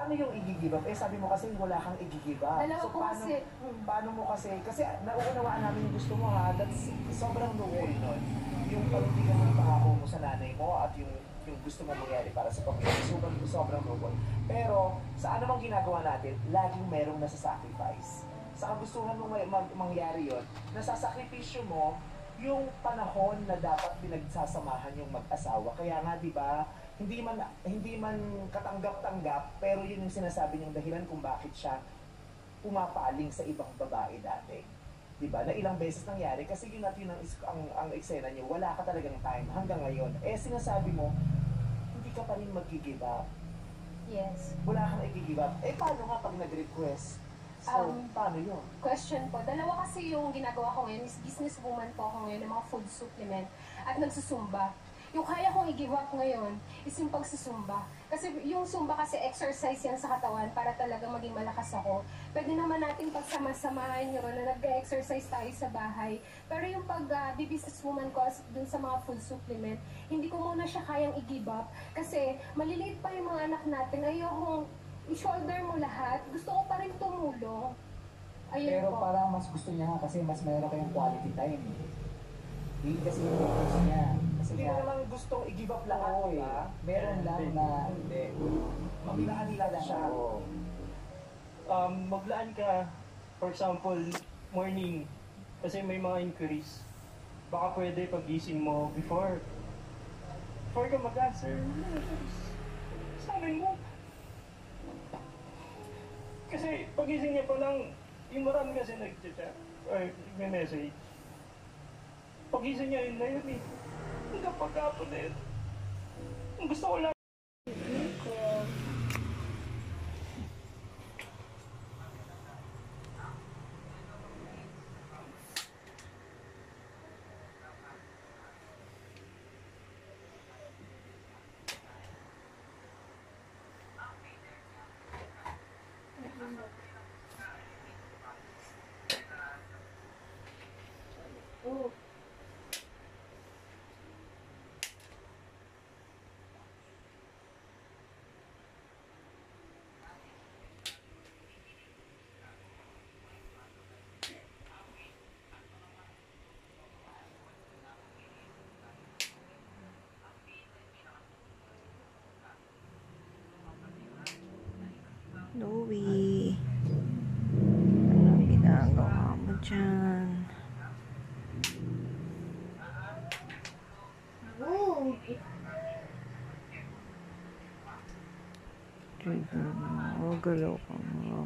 paano yung i-give up? Eh, sabi mo kasi wala kang i-give up. So, paano mo kasi nauunawaan namin yung gusto mo ha, that's sobrang noble nun. Yung panindigan mo yung pangako mo sa nanay mo at yung gusto mo mangyari para sa pamilya, sobrang noble. Pero, sa anumang ginagawa natin, laging merong nasa-sacrifice. Sa kagustuhan mo mangyari yon, nasasakripisyo mo yung panahon na dapat pinagsasamahan yung mag-asawa. Kaya nga, di ba, hindi man katanggap-tanggap, pero yun yung sinasabi niyang dahilan kung bakit siya pumapaling sa ibang babae dati. Diba? Na ilang beses nangyari kasi yun natin ang eksena niyo, wala ka talagang time hanggang ngayon. Eh sinasabi mo, hindi ka pa rin mag-give up. Yes. Wala kang i-give up. Eh paano nga pag nag-request? So, paano yun? Question po. Dalawa kasi yung ginagawa ko ngayon is businesswoman po ako ngayon ng mga food supplement at nagsusumba. Yung kaya kong i-give up ngayon is yung pagsusumba. Kasi yung sumba kasi exercise yan sa katawan para talagang maging malakas ako. Pwede naman natin pagsama-samahan yun na nag-exercise tayo sa bahay. Pero yung pag-businesswoman ko dun sa mga food supplement, hindi ko muna siya kayang i-give up. Kasi maliliit pa yung mga anak natin. Ayokong i-shoulder mo lahat. Gusto ko pa rin tumulong. Ayun pero po. parang mas gusto niya kasi mas meron kayong quality time. Hindi kasi yung focus niya. Hindi mo naman gustong i-give up lahat, diba? Meron lang na hindi. Maglaan lang siya. Maglaan ka, for example, morning, kasi may mga inquiries. Baka pwede pagising mo before ka mag-answer, sa amin mo. Kasi pagising niya pa lang, yung marami kasi nag-chat or nag-message. Pagising niya yun na yun eh. Hanggang pagkapon na yun. Ang gusto ko lang. Louie, anong ginagawa mo dyan? Galaw ka nga.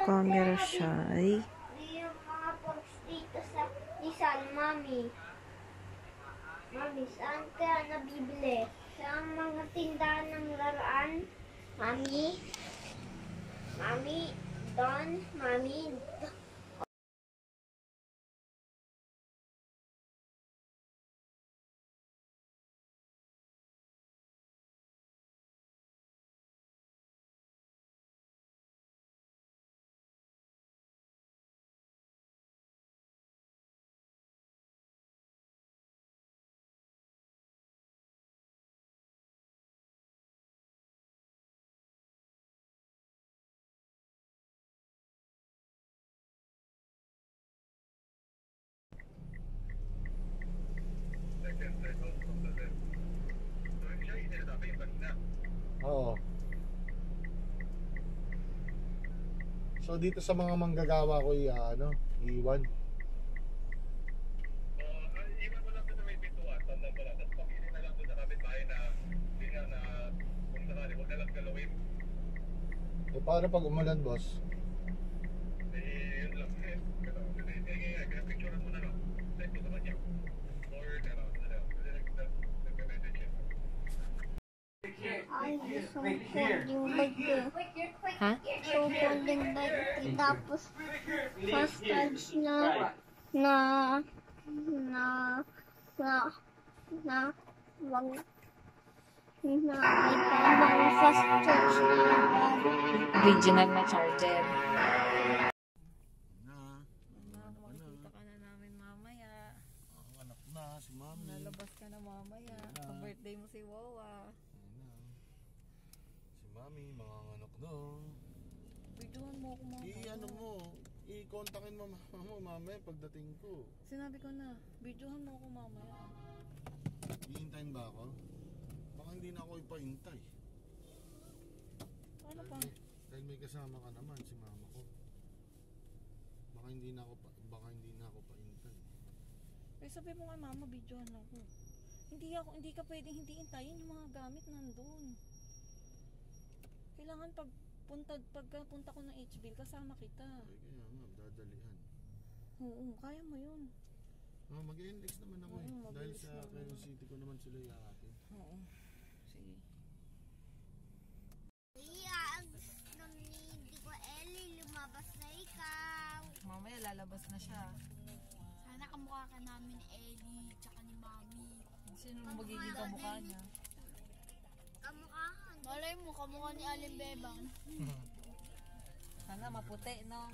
Camera siya ay. Yung mga box dito sa Nissan, Mami. Mami, saan kaya nabibili? Sa mga tindahan ng laruan? Mami? Mami? Don? Mami? Oo. So dito sa mga manggagawa ko iwan. Iwan mo lang sa may pintuan, tandaan mo lang. Tapos pakinin na lang doon sa kapitbahay na kung sakali, huwag na lang galawin. Eh paano pag umulan, boss? Yun lang. Kaya picturean mo na lang. Send mo sa kanya. Or, nag-message yun. Ay, gusto ko yung bike ko. Ha? Gusto ko yung bike ko. Tapos, fast charge na may parang fast charge na Original na charger. Makikita ka na namin mamaya. Anak na, si Mami. Nalabas ka na mamaya. Sa birthday mo si Wawa. Mami, mga anak na. Videohan mo ako mamaya. I-ano mo, i-kontakin mo mama mo mamaya pagdating ko. Sinabi ko na, videohan mo ako mamaya. Ihintayin ba ako? Baka hindi na ako ipahintay. Ano pa? Dahil may kasama ka naman, si mama ko. Baka hindi na ako pahintay. Eh sabi mo kay mama, videohan ako. Hindi ka pwedeng hindi intayin yung mga gamit nandun. Kailangan pagpunta ko ng HB, kasama kita. Ay kaya nga, dadalihan. Oo, kaya mo yun. Mag-NX naman ako Oo, dahil mabilis sa naman. Quezon City ko naman sila iaakit. Oo. Sige. Iya, ang gusto ni ko Ellie, lumabas na ikaw. Mamaya lalabas na siya. Sana kamukha ka namin ni Ellie, tsaka ni Mami. Sino magiging kamukha niya? Kamukha ka. Malay mo, kamukha ni Aling Bebang. Sana maputi, no?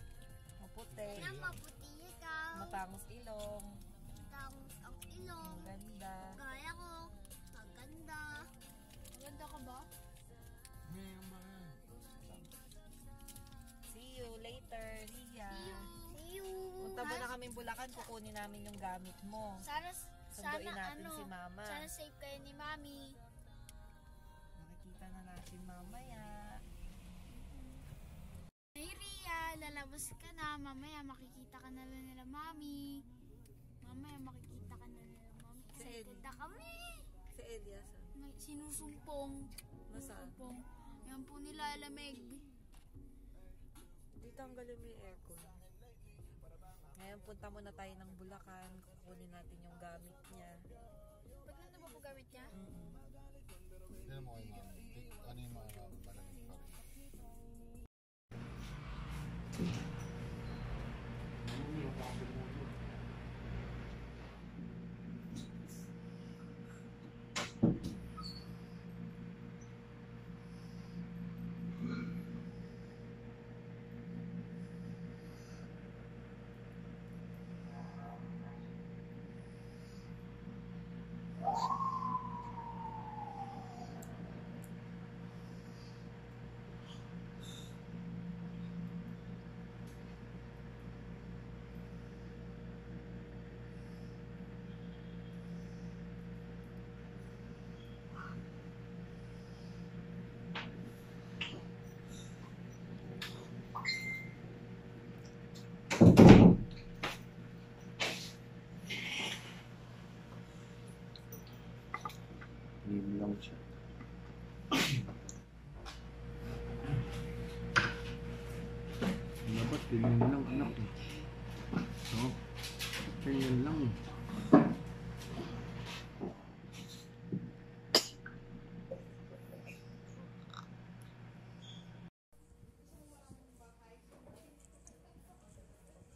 Maputi. Sana maputi ikaw. Matangos ilong. Matangos ang ilong. Maganda. Gaya ko. Maganda. Maganda ka ba? See you later, Ria. See you. Punta ba na kaming Bulacan, kukunin namin yung gamit mo. Sunduin natin si Mama. Sana safe kayo ni Mami. Makikita na natin mamaya. Hey Ria, lalabas ka na. Mamaya makikita ka na lang nila Mami. Mamaya makikita ka na nila Mami. Excited na kami. Si Elias. May sinusumpong. Nasaan? Sinusumpong. Yan po nilalamig. Dito ang galing may aircon. Ngayon punta muna tayo ng Bulacan. Kukunin natin yung gamit niya. Ba't nandun ba po gamit niya? Tignan mo kay mami. Ano yung mga mami? Malamig pa rin. Lim lang siya. Dapat ganyan lang anak eh. So, ganyan lang.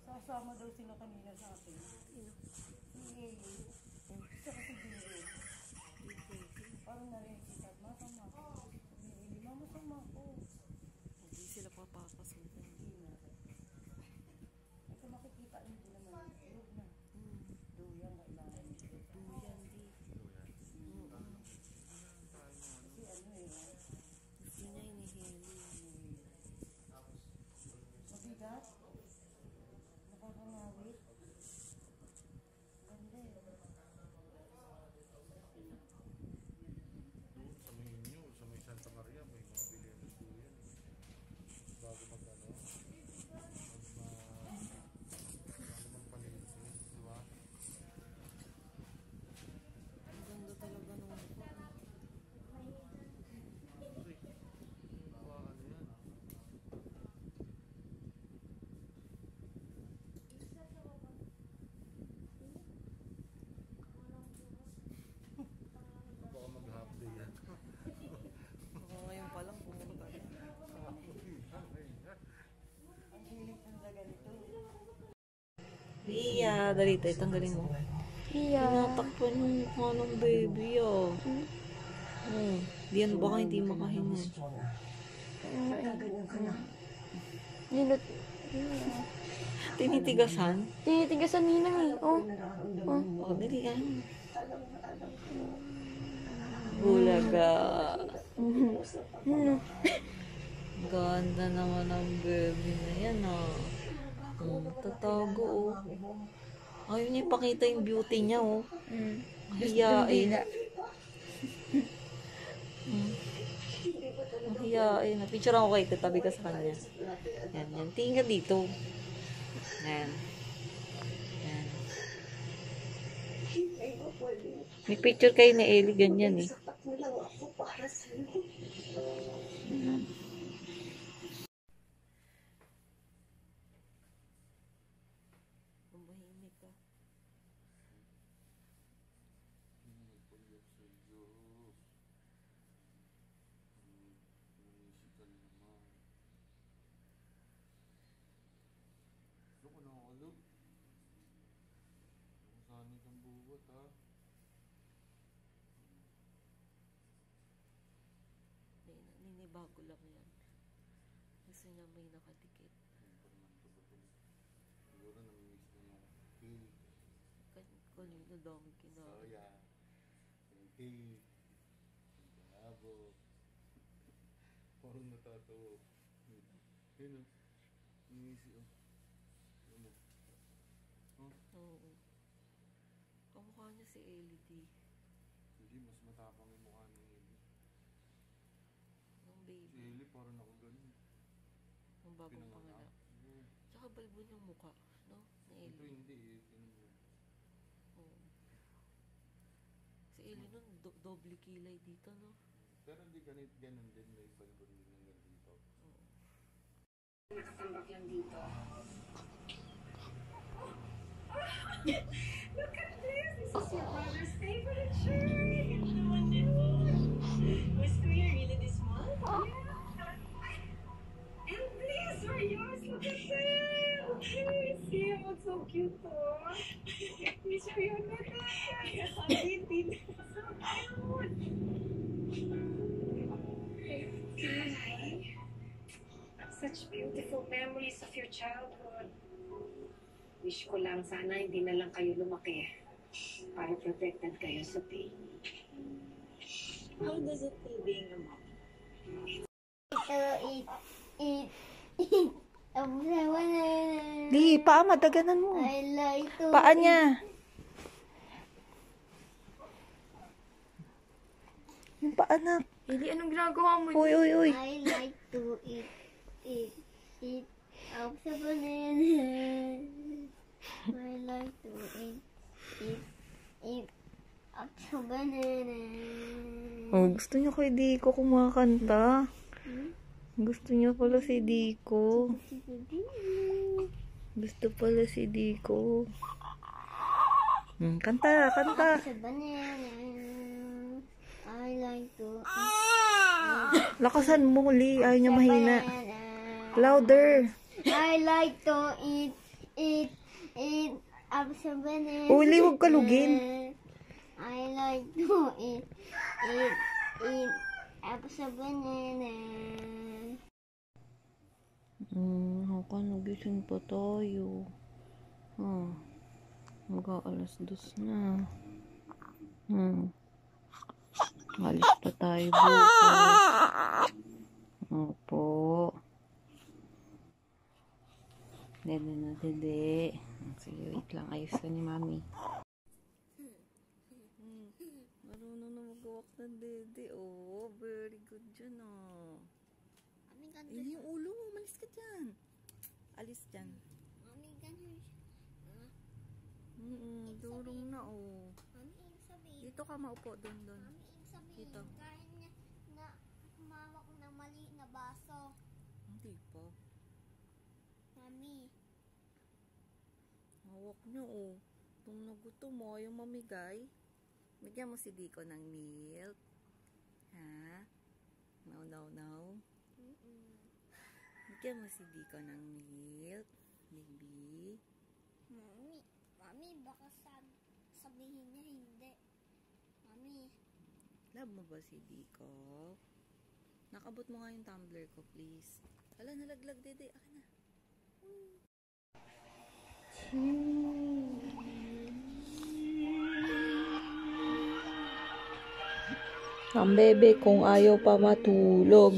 Kasama daw sila kanina sa akin. Sino? Si Eli. Isa kasi Biro. Parang narinig kita. Masama ko. Si Eli, masama ko. Hindi sila papapasok. Hindi na. Ito makikita nyo din naman. Loob na. Duyan na ilalim. Duyan di. Kasi ano eh. Gusto niya inihili. Mabigat? Nakakangawit. Ganda eh. Doon sa may inyo, sa may Santa Maria, may mga bilihan ng duyan. Bago mag-ano, magpalinis, di ba? Ang ganda talaga nung Uy, hawakan mo yan. Baka mag-half day yan. ngayon pa lang pumunta na. Ang hilig ng ganito. Ria, dali tayo, tanggalin mo. Tinatakpan yung mukha ng baby, ah. Diyan baka hindi makahinga. Tinitigasan? Tinitigasan nina eh. Oh. Oh, dali ka. Bulaga. Ganda naman ang baby na yan, ah. Tatago, oh. Ayaw niya ipakita yung beauty niya, oh. Hiyain. Hiyain. Picture ako kayo, tatabi ka sa kanya. Yan. Tingin ka dito. Yan. May picture kayo ni Ellie, ganyan, eh. Mahimik ka. Ninibago lang yan. Gusto niya may nakadikit. Siguro namimiss na yung cake. Kanina dami kinain. Soya. Yung cake. Yung palabo. Parang natatawa. Yun o. Namimiss yun. Ano? Oo. Kamukha niya si Ellie D. Hindi, mas matapang yung mukha ni Ellie. Ang baby. Si Ellie parang ako ganun. Ang bagong panganak. Tsaka balbon yung mukha, no? Ni Ito Ellie. hindi eh. Tingnan mo. Oo. Si Ellie nun, doble kilay dito, no? Pero hindi ganun din. May balbon din ng ganito. Oo. Nakasambak lang dito. Look at this! This is your brother's favorite shirt! Was Kuya really this month? Yeah. And these are yours! Look at them! Okay, see him? It's so cute, oh. These are your necklaces! So cute! Such beautiful memories of your childhood. Wish ko lang sana hindi na lang kayo lumaki para protected kayo sa pain. How does it feel being a mom? Di, paa madaganan mo. Paa niya. Yung paa na. Eli, anong ginagawa mo? Uy. I like to eat up sa banana. I like to eat up sa banana. Oh, gusto niya kay Diko kumakanta. Gusto niya pala si Diko. Gusto pala si Diko. Kanta. Sa banana. I like to Lakasan mo, Lee. Ayaw niya mahina. Louder. I like to eat up sa banana. Uy, Lee, huwag kalugin. I like to eat up sa banana. Ako nagising pa tayo. Mag-aalas 2 na. Alis pa tayo bukas. Opo. Dede. Sige, wait lang. Ayos ka ni Mami. Marunong na mag-walk ng Dede. Oh, very good dyan, oh. Hindi yung ulo mo. Malis ka dyan. Alis dyan. Mami, ganun siya. Durong na, oh. Mami, ibig sabihin. Dito ka maupo, doon. Mami, ibig sabihin. Dito. Kaya niya na humawak ng mali na baso. Hindi pa. Mami. Hawak niyo, oh. Kung nagutom mo, ayaw mamigay. Bigyan mo si Diko ng milk. Ha? No. Bigyan mo si Diko ng milk. Baby. Mami, baka sabihin niya hindi. Mami. Love mo ba si Diko? Nakabot mo nga yung tumbler ko, please. Hala, nalaglag, Dede. Akin na. Ang bebe kung ayaw pa matulog.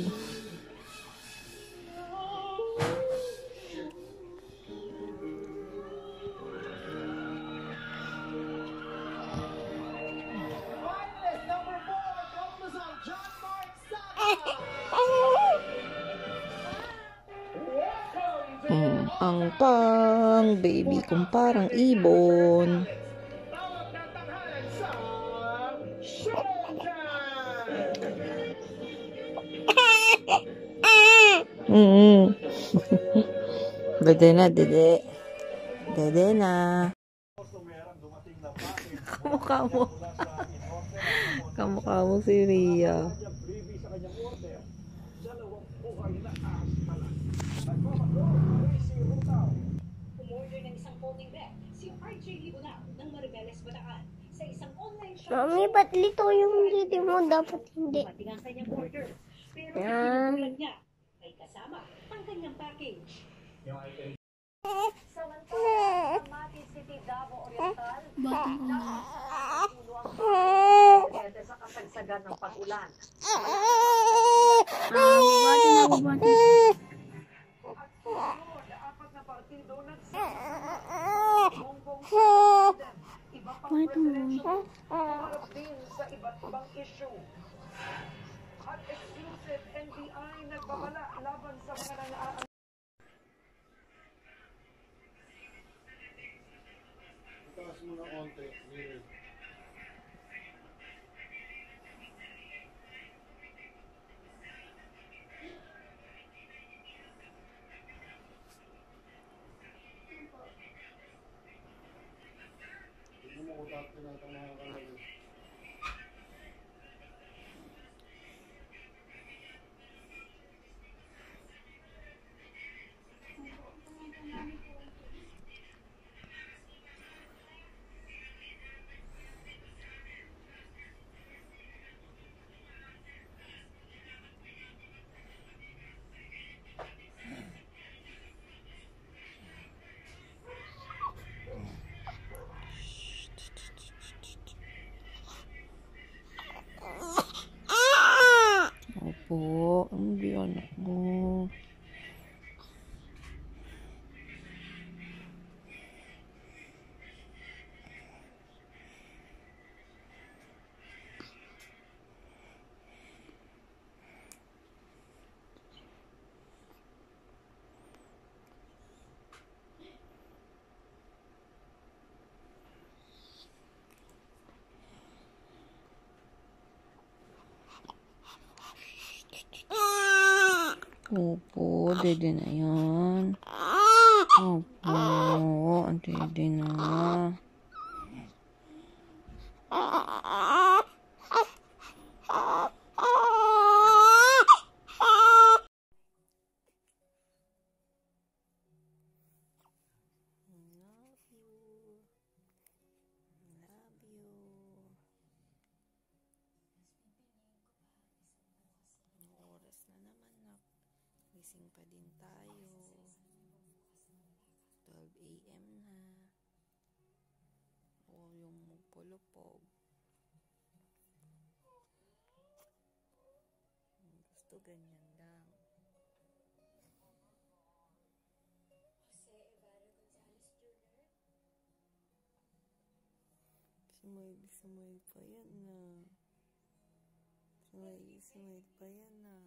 Ang pang baby kung parang ibon. Dede na, dede. Dede na. Kamukha mo. Kamukha mo si Ria. Mami, ba't lito yung didi mo? Dapat hindi. Yan. May kasama ang kanyang package. City, Davao Oriental, sa kasagsagan ng pag-ulan. Apat na partido iba pang presidential humarap din sa iba't ibang issue. At exclusive NBI nagbabala laban sa mga nangaaan. Taas mo na konti. Hindi mo ko tapos na ito mga kalagay. Opo, hindi anak mo. Opo, dede na yan. Opo, dede na. Gising pa din tayo. 12 AM na. O yung magpulupog. Gusto ganyan lang. Sumay pa yan na. Sumay pa yan na.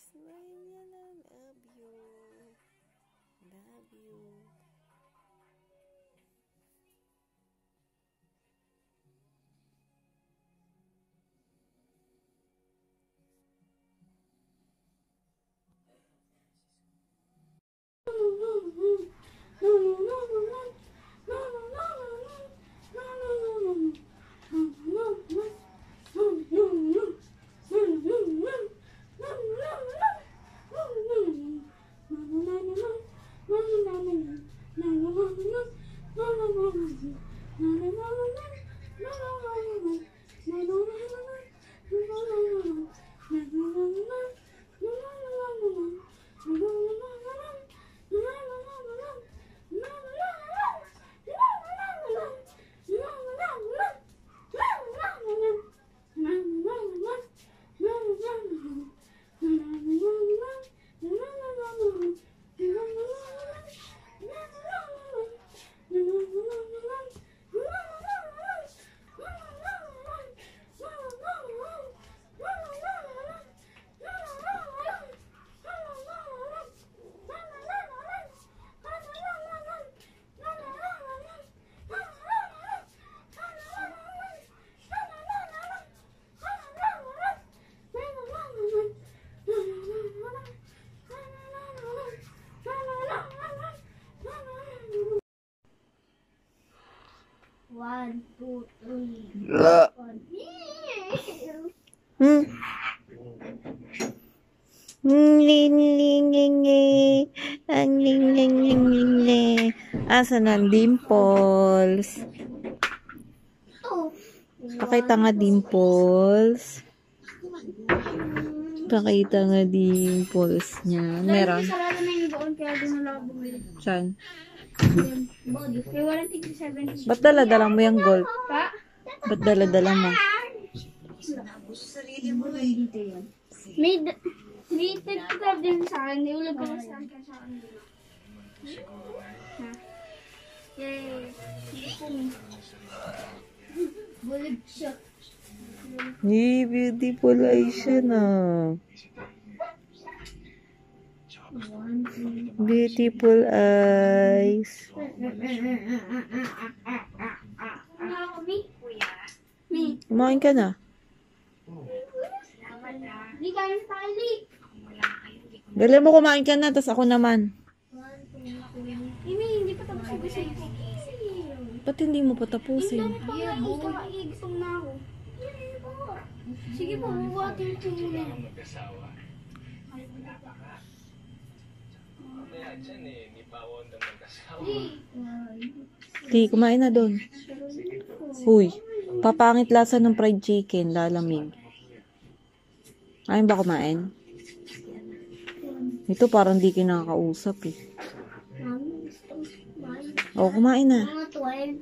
Smile yan na. Love you. Love you. Asan ang dimples? Pakita nga dimples. Pakita nga dimples niya. Meron? Sarado na yung doon kaya doon na lang bumili. Saan? Body. Kaya walang tigil 70. Ba't dala-dala mo yung gold? Pa? Ba't dala-dala mo? Dito yun. May tigil din sa akin. Iulag ko sa akin sa akin. Ha? Yay. Bulig siya. Hey, beautiful eyes siya na. Beautiful eyes. Kumain ka na? Hindi kain tayo, Lee. Dali mo kumain ka na, tas ako naman. Imi, hindi pa tapos ako sa Ba't hindi mo pa tapusin? Gutom na ako. Sige po, bubuhatin ko muna. Di, kumain na doon. Uy, papangit lasa ng fried chicken, lalamig. Ayaw ba kumain? Ito parang di kinakausap eh. O, kumain na. Mga 12.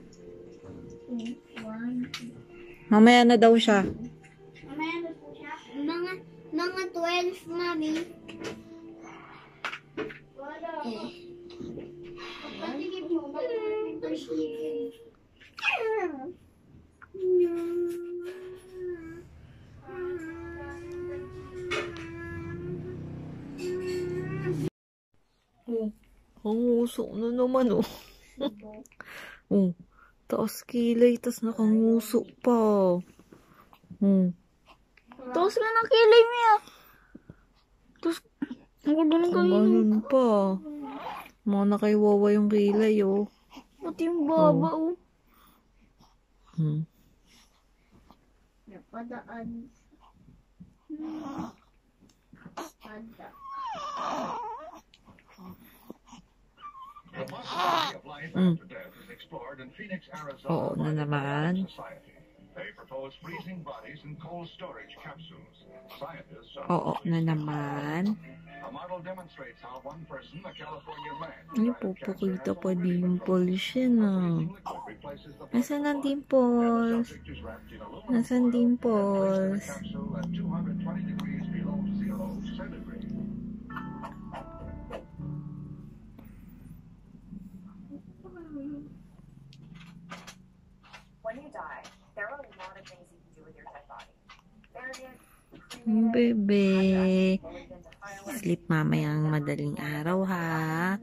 Mamaya na daw siya. Mamaya na po siya. Mga 12, mami. Wala. Patigib mo. Ang usok na naman oh. Oh, taas kilay, tas nakangusok pa. Taos ka ng kilay mo ya. Tapos, ang gulo ng gawin. Ganun pa. Mga nakaiwawa yung kilay oh. Pati yung baba oh. Napadaan. Pada. Oo na naman. Oo na naman. Ay, pupakita pa dimples yan ah. Nasaan ang dimples? Nasaan dimples? When you die, there are a lot of things you can do with your dead body. Bury it, Bebe. Sleep mamayang madaling araw ha.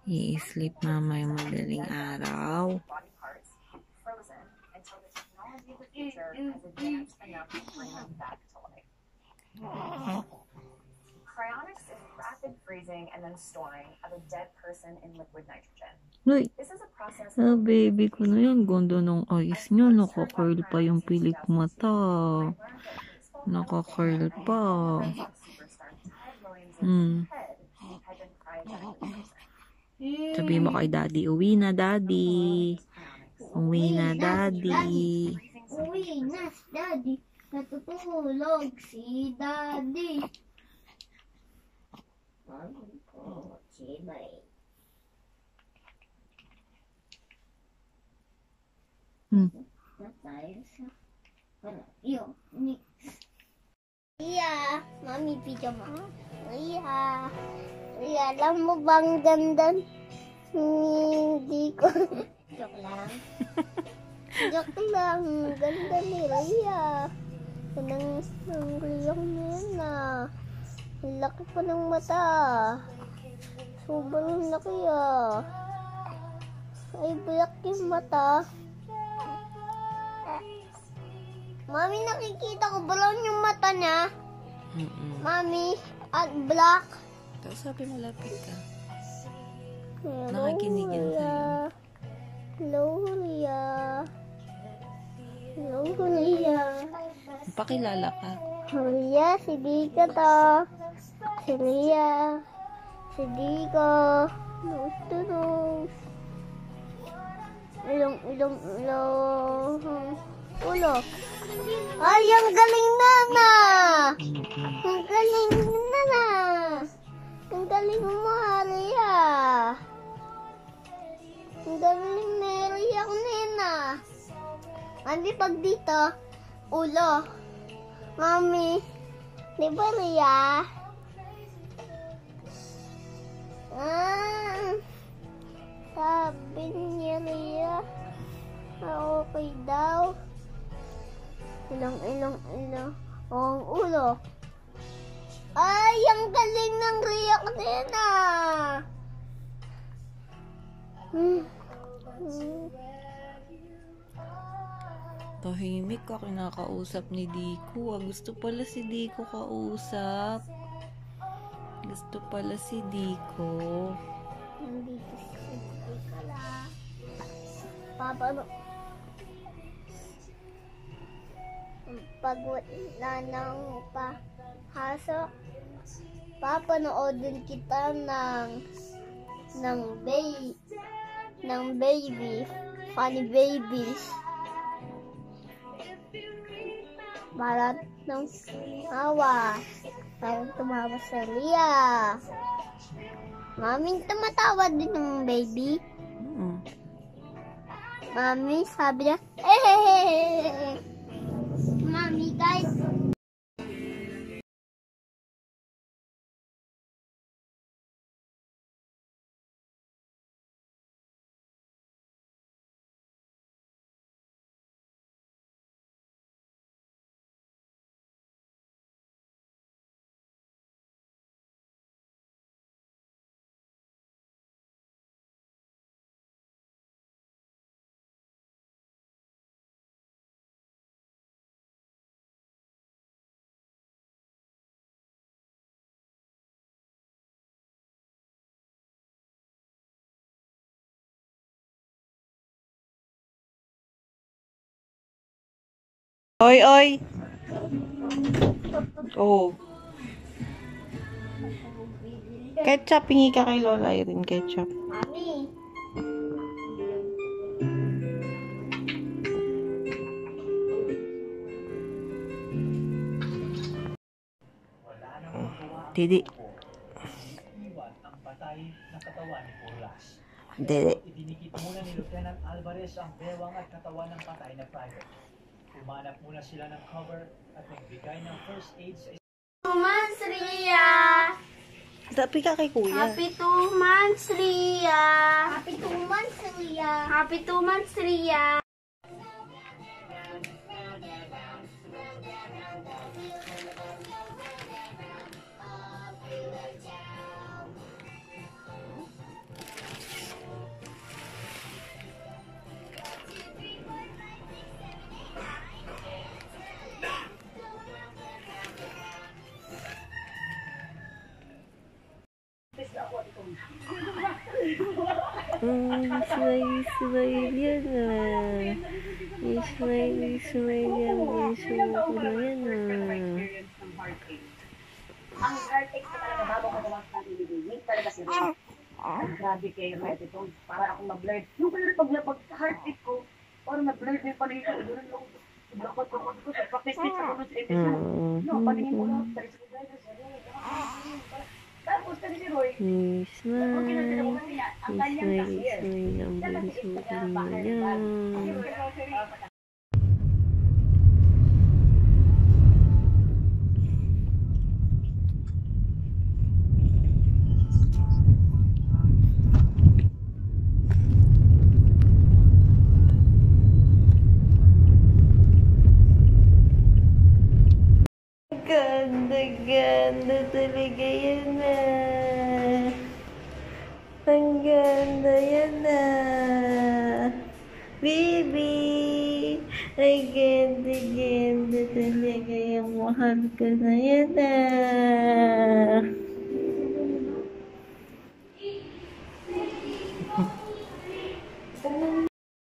I-sleep mamayang madaling araw. body parts frozen until the technology of the future has advanced enough to bring them back to life. Cryonics is rapid freezing and then storing of a dead person in liquid nitrogen. Uy. This is a process Ah, baby ko na yan. Ganda ng eyes niya. Naka-curl pa yung pilik mata. Naka-curl pa. Sabi mo kay daddy, uwi na daddy. Uwi na daddy. Uwi na si daddy. Natutulog si daddy. Sibay. Iya, mami pijama. Iya. Iya, alam mo bang ganda? Hindi ko. Joke lang. Joke lang. Ganda ni Rhea. Ang gulong niya na. Laki pa ng mata. Sobrang laki ah. Ay, black yung mata. Mami, nakikita ko brown yung mata niya. Mami, at black. Tapos sabi malapit ka. Hello, Nakikinig yan sa'yo. Hello, Rhea. Hello, Rhea. Pakilala ka. Rhea, si Bika to. si Lia, si Dico, nose-to-nose, ilong, ulo. Ay, ang galing Nana! Ang galing Nana! Ang galing mo, Lia! Ang galing ni Lia, Nena! Mami, pag dito, ulo. Mami, di ba Lia? Sabi niya Lia, okay daw. Ilong. Ang ulo. Ay, ang galing ng Lia kanina. Tahimik ka, kinakausap ni Dico. Gusto pala si Dico kausap. Gusto pala si Dico. Nandito si Dico lang. Papa, pag wala nang pasok, papanoodin kita ng baby, funny babies. Balat ng awa, parang tumawa sa Lia. Mami, tumatawa din ng baby. Mami, sabi niya, Mami, guys. Oy! Oh. Ketchup, hingi ka kay Lola Irene, ketchup. Mami. Didi. Didi. Idinikit muna ni Lieutenant Alvarez ang bewang at katawan ng patay na private. Umanap muna sila ng cover at nagbigay ng first aid sa 2 months, Ria! Sabi ka kay Kuya. Happy 2 months, Ria! Happy 2 months, Ria! Happy 2 months, Ria! Smile yan ah. Smile yan. Gusto ko na yan ah. Ang heartache ko talaga bago ko naman sa nililinig talaga si Ron. Grabe kayo kahit ito. Para akong na-blurred. Yung kaya pag heartache ko, parang na-blurred yung paningin ko. Doon lang, lakot ko sa practice sa kunod sa episode. No, paningin ko lang. Tapos kasi si Roy, Smile ang bunso ko niya. Ganda talaga yan ah. Ang ganda yan ah. Baby, ay ganda talaga yung mahal ko na yan ah.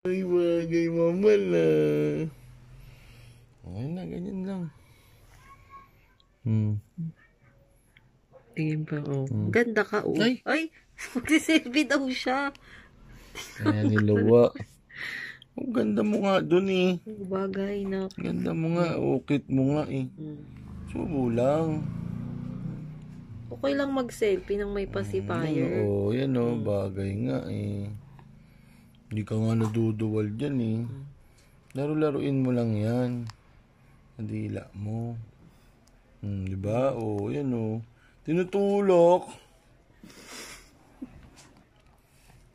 Ay, bagay mama na. Okay na, ganyan lang. Tingin pa, oh. Ganda ka, oh. Ay, magsiselfie daw siya. Ayan, nilawa. Ang ganda mo nga dun eh. Bagay na. Ganda mo nga, ukit mo nga eh. Subo lang. Okay lang mag-selfie nang may pacifier. Oo, yan o, bagay nga eh. Hindi ka nga naduduwal dyan eh. Laro-laruin mo lang yan. Nadila mo. Diba? Oo, yan o. Tinutulok.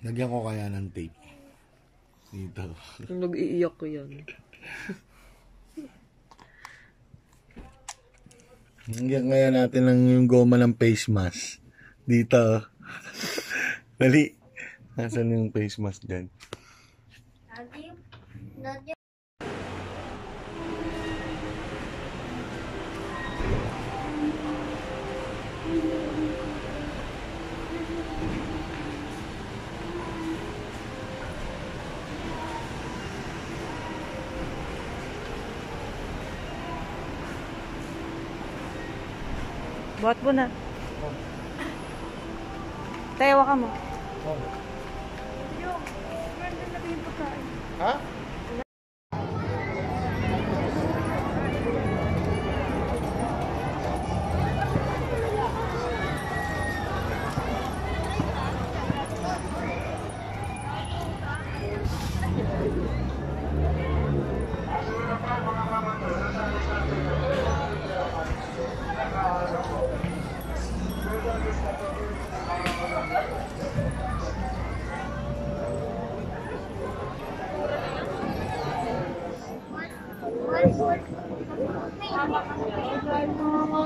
Lagyan ko kaya ng tape. Dito. Nag-iiyak ko yan. Lagyan kaya natin lang yung goma ng face mask. Dito. Dali. Nasaan yung face mask dyan? Buhat mo na. Tayo ka mo. Ha?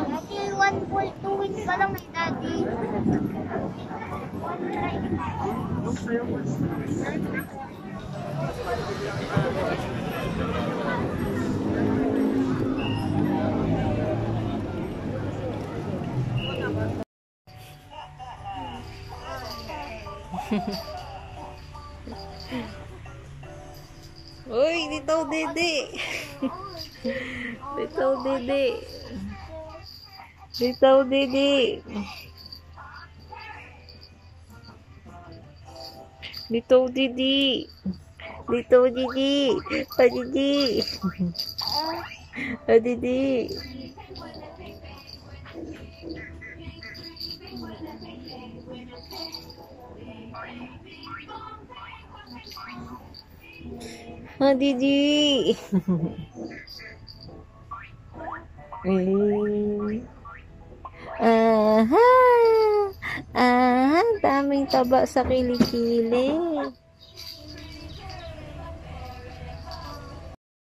Daddy, 1.2 wins pa lang eh, Daddy. Uy, dito, Dede. Dito, Dede. Dito, Dede. Dito, Dede. Dito, Dede. Dede. Dede. Didi. Aha. Aha, daming taba sa kilikili.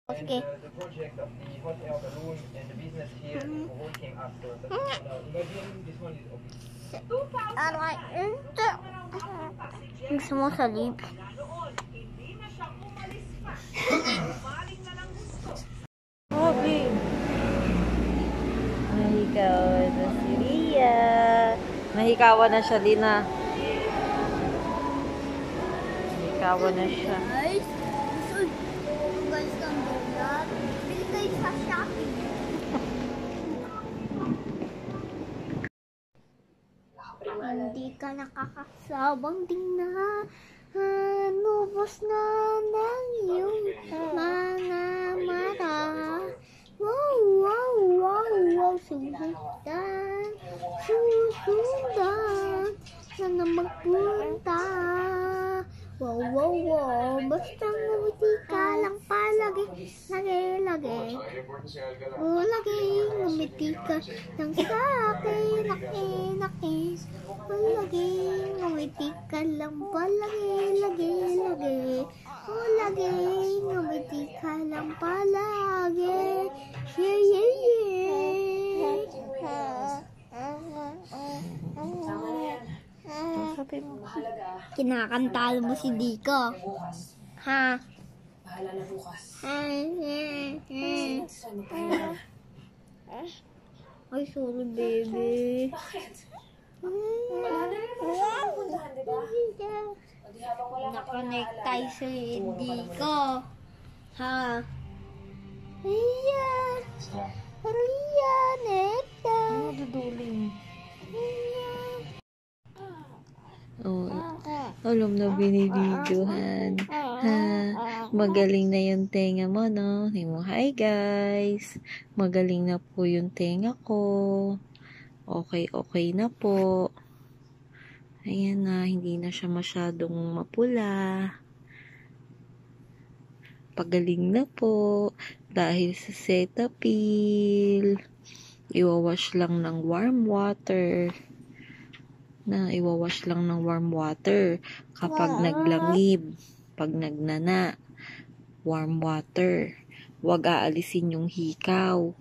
Okay. The project of the hotel balloon and the business here working after. Imagine this one is obvious. Aray, gusto mo sa lip? Okay. Mahikawan na si Ria. Mahikawan na siya din ah. Mahikawan na siya. Guys, guys, ang donut. Bili kayo sa Shopee. Hindi ka nakakasabang tingnan. Lubos na ng iyong mga mata. Wow, wow, wow, wow. Susundan, susundan. Sana magpunta. Wow, wow, wow. Basta ngumiti ka lang palagi. Lagi, lagi. Oh, lagi ngumiti ka lang sa akin. Laki, laki. Lagi ngumiti ka lang palagi. Lagi, lagi. Oh, lagi ngumiti ka lang palagi. Yeah, yeah, yeah. Kinakantalo mo si Diko. Ha? Bahala na bukas. Ay, sorry, baby. Bakit? Wala na rin naman siya pupuntahan, di ba? O di habang wala ka pang Nakonect tayo naalala. sa Diko. Ha? Ayan. Ayan, ito. Ano duduling? Alam na binibidyohan. Ha? Magaling na yung tenga mo, no? Hi guys. Magaling na po yung tenga ko. Okay na po. Ayan na, hindi na siya masyadong mapula. Pagaling na po. Dahil sa Cetaphil. Iwawash lang ng warm water. Iwawash lang ng warm water kapag naglangib, pag nagnana, warm water. Huwag aalisin yung hikaw.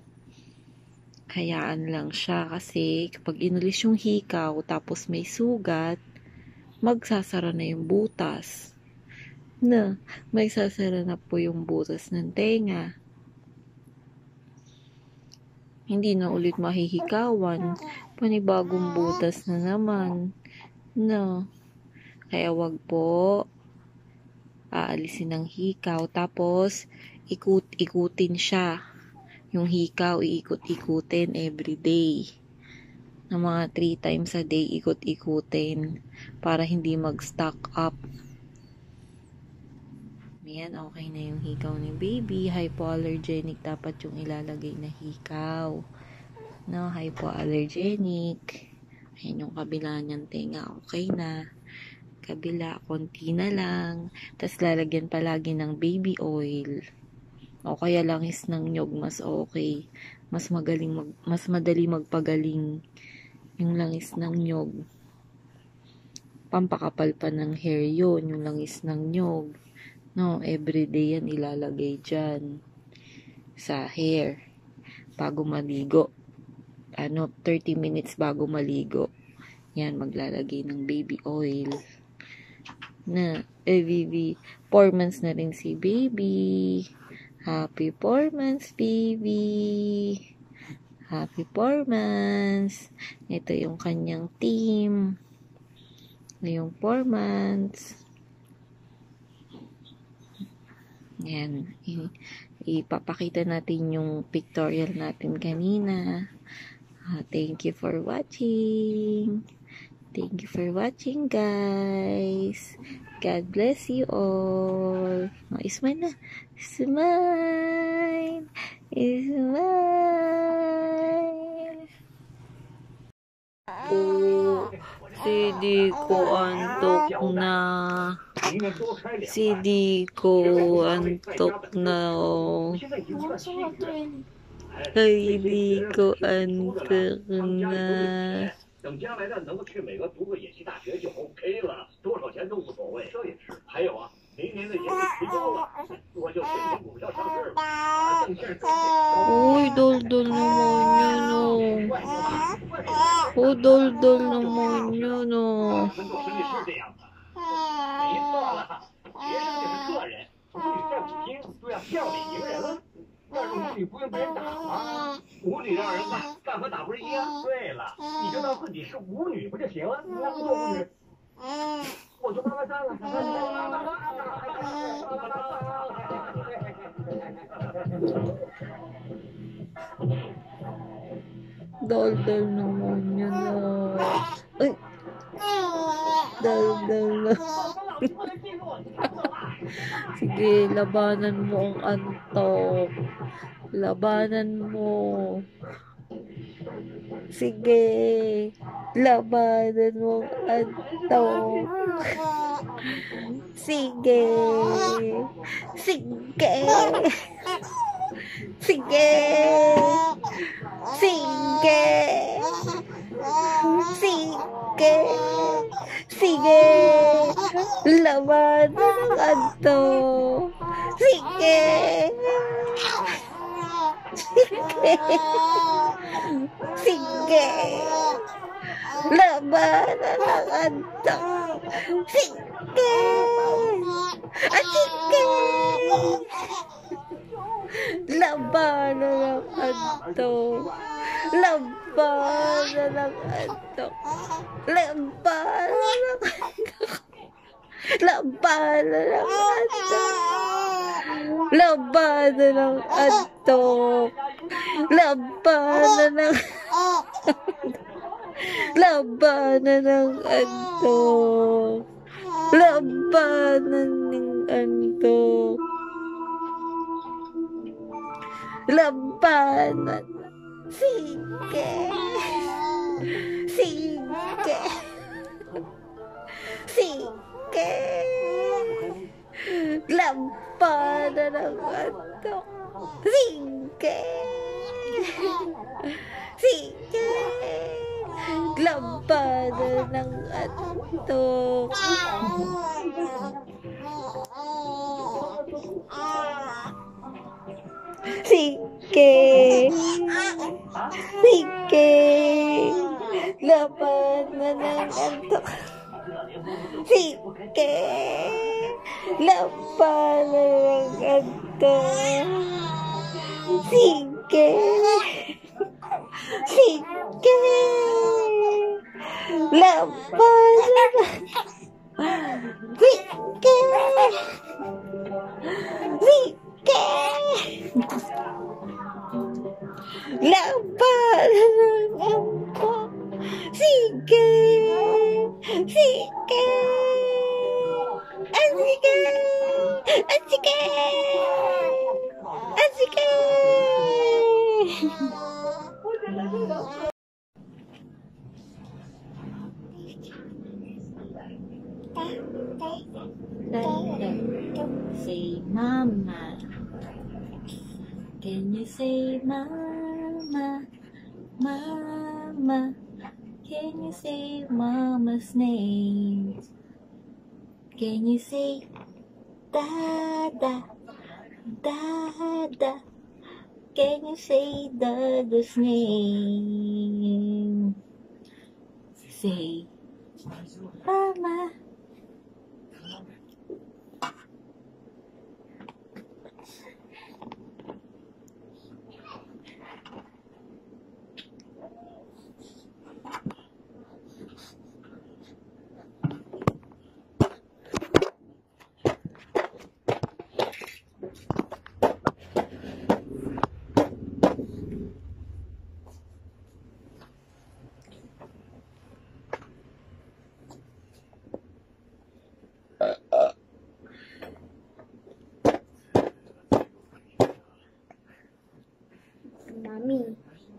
Hayaan lang siya kasi kapag inalis yung hikaw tapos may sugat, magsasara na yung butas. May sasara na po yung butas ng tenga. Hindi na ulit mahihikawan. Panibagong butas na naman. Kaya wag po aalisin ng hikaw. Tapos, ikutin siya. Yung hikaw, iikot-ikutin everyday. Na mga 3 times a day, ikot-ikutin. Para hindi mag-stock up. Ayan, okay na yung hikaw ni baby. Hypoallergenic dapat yung ilalagay na hikaw. Hypoallergenic. Ayan yung kabila niyang tenga. Okay na. Kabila, konti na lang. Tapos lalagyan palagi ng baby oil. O kaya langis ng nyog, mas okay. Mas madali magpagaling yung langis ng nyog. Pampakapal pa ng hair yun, yung langis ng nyog. Everyday yan ilalagay dyan sa hair bago maligo. 30 minutes bago maligo. Yan, maglalagay ng baby oil. Baby, 4 months na rin si baby. Happy 4 months, baby. Happy 4 months. Ito yung kanyang team. Yung 4 months. Yan. Ipapakita natin yung pictorial natin kanina. Thank you for watching. Thank you for watching, guys. God bless you all. Smile na. Smile. Smile. Si Dico antok na. Si Dico antok na. Ay, Dico antok na. 等将来呢，能够去美国读个演戏大学就 OK 了，多少钱都无所谓。这也是。还有啊，明年的年底提高了，我就申请股票上市了。证券中介。Uy, dol-dol naman yun, oh. Oh, dol-dol naman yun, oh. 工作生意是这样的。没错了，学生就是客人，舞女在舞厅都要笑脸迎人了。 要是舞女不用被人打吗？舞女让人干，干和打不是一样？对了，你就当自己是舞女不就行了？你要不做舞女，我就妈妈上了。Dol-dol naman yun, oh. Ay! Dol-dol na. Sige, labanan mo ang antok. Labanan mo. Sige, labanan mo ang antok. Sige. Sige. Sige. Sige. Sige. Sige. Laban ng antok. Sige. Sige. Sige. Laban ng antok. Sige. Sige. Laban ng antok. Laban ng antok. Laban ng antok. Labanan ng antok. Labanan ng antok. Labanan ng labanan ng antok. Labanan ng antok. Labanan. Sige. Sige. Sige. Labanan ng antok. Sige. Sige. Labanan ng antok. Sige. Sige. Labanan ng antok. Sige. Labanan ng antok. Sige. Sige. Labanan. Sige. Sige. Labanan ng antok. Sige. Sige. Sige. Sige. Sige. Say mama. Can you say mama? Mama. Can you say mama's name? Can you say dada? Dada. Can you say dada's name? Say mama.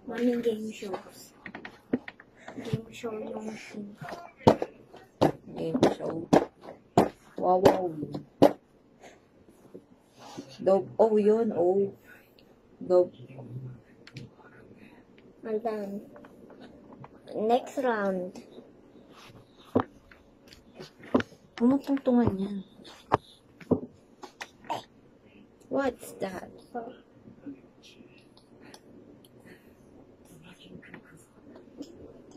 Mami, game shows. Game show yung team. Game show. Wow. Dog. Oh, yun. Oh. Dog. And then, next round. Umutungtungan yan. What's that?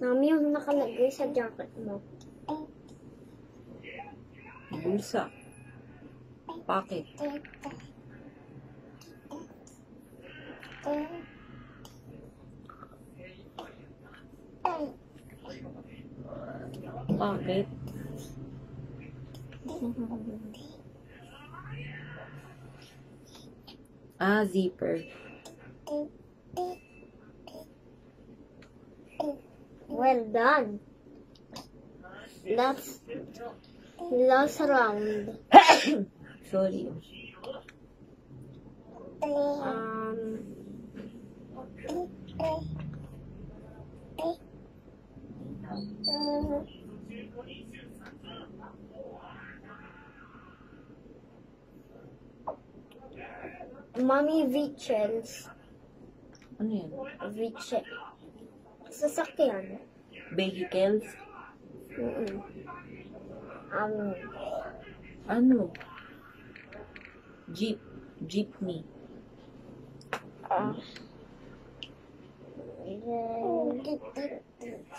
Mami, yung nakalagay sa jacket mo. Bulsa. Pocket. Pocket. Ah, zipper. Well done. Last round. Sorry. Mommy vehicles. Ano yan? Vehicle. Sasakyan. Vehicles? Ano? Jeep. Jeepney.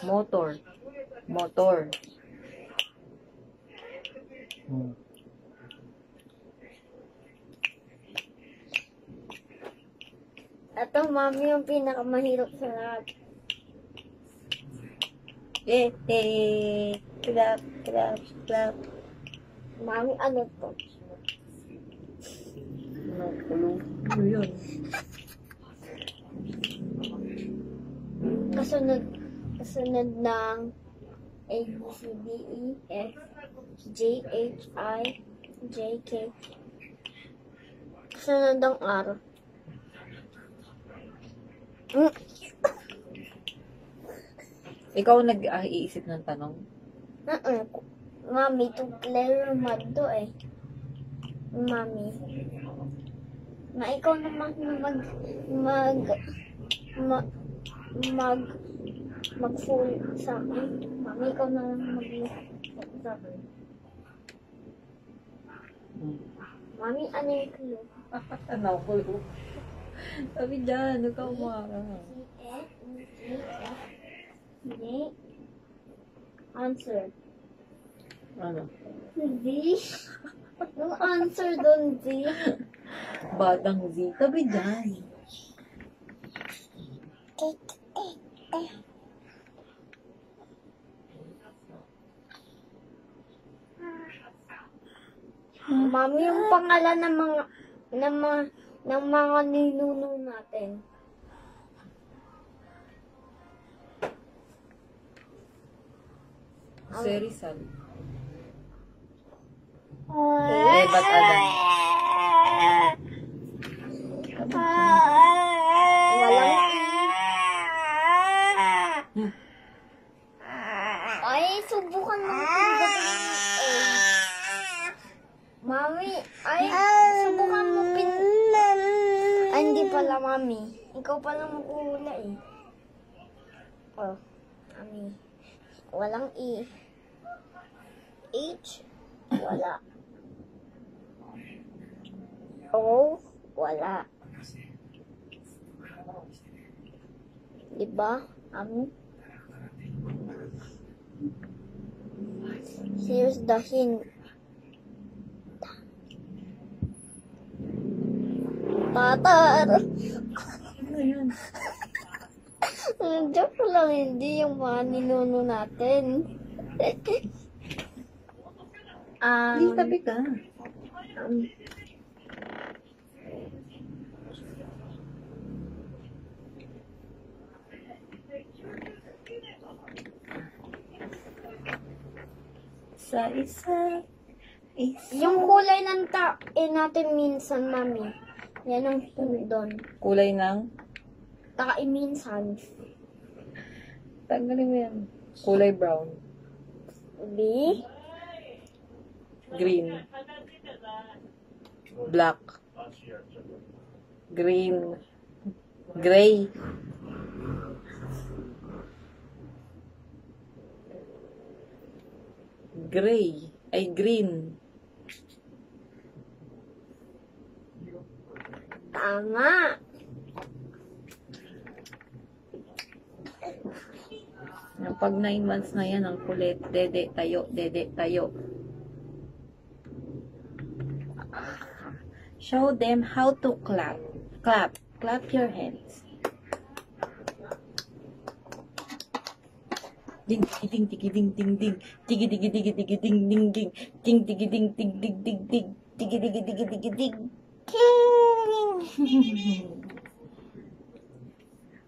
Motor. Motor. Ito, mami, yung pinakamahirap sa lahat. Clap, clap, clap. Mami, ano to? Ano yun? Kasunod ng A, B, C, D, E, F, J-H-I-J-K. Sunod ang R. Ikaw nag-iisip ng tanong? Mami, to clear mad to eh. Mami. Na ikaw naman mag-full sa akin. Mami, ikaw na mag-full sa akin. Mami, ano yung clue? Ano clue? Sabi dyan, ikaw mara. Answer. Ano? Z. Yung answer doon, Z. Batang Z. Sabi dyan. Mami, yung pangalan ng mga ninuno natin. Serizal. Eh, ba't Adan? Walang Ay, subukan mo Mami, subukan mo Ay, hindi pala, Mami. Ikaw pala makuhula eh. Oh, Mami. Walang E. H, wala. O, wala. Diba, Mami? Here's the hint. Tatar. Ano yun? Joke lang, hindi yung mga ninuno natin. Please, tabi ka. Sa isa. Yung kulay ng natin minsan, Mami. Yan ang doon. Kulay ng? Minsan. Tanggalin mo yan. Kulay brown. B. Green. Black. Green. Gray. Gray. Ay, green. Tama. Pag 9 months na yan, ang kulit. Dede tayo, dede tayo. Show them how to clap. Clap. Clap your hands. Ding, ding, ding, ding, ding, ding. Digi, digi, digi, digi, ding, ding, ding. Ding, digi, ding, ding, ding, ding, ding. Digi, digi, digi, digi, ding.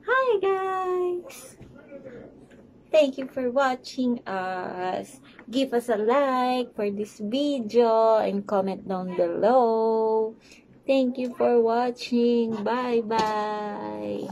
Hi, guys. Thank you for watching us. Give us a like for this video and comment down below. Thank you for watching. Bye-bye.